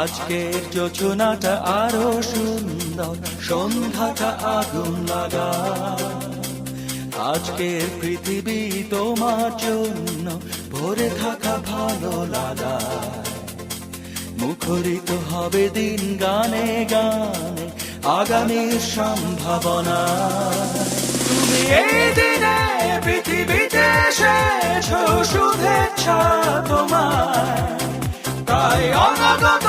আজকের যোজনাটা আরো সুন্দর, সন্ধ্যাটা আগুন লাগা। আজকের পৃথিবী তোমার জন্য ভরে থাকা ভালো লাগা। মুখরিত হবে দিন গানে গানে আগামীর সম্ভাবনা। তুমি এই দিনে পৃথিবীতে এসেছো, শুভেচ্ছা তোমার। তাই অনাগত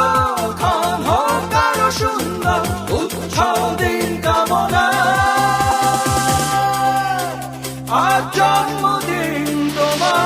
ক্ষণ হোক আরো সুন্দর, উৎসব দিন কামনা। আজ জন্মদিন তোমার।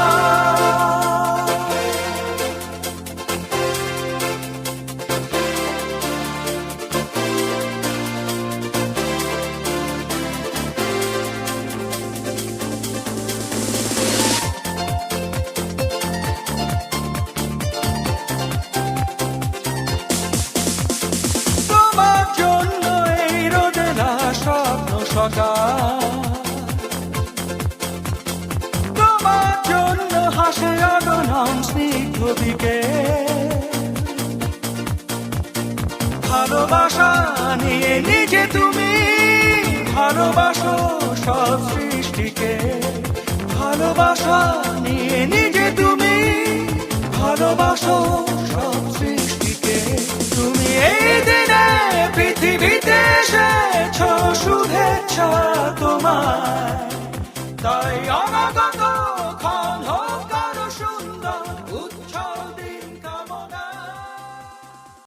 তোমার জন্য এই রোদেলা স্বপ্ন সকাল, তোমার জন্য হাসে আগনম স্নিগ্ধ বিকেল। ভালোবাসা নিয়ে নিজে তুমি ভালোবাসো সব সৃষ্টিকে। ভালোবাসা নিয়ে নিজে তুমি ভালোবাসো সব সৃষ্টিকে। তুমি এই দিনে পৃথিবীতে এসেছো, শুভেচ্ছা তোমার। তাই অনাগত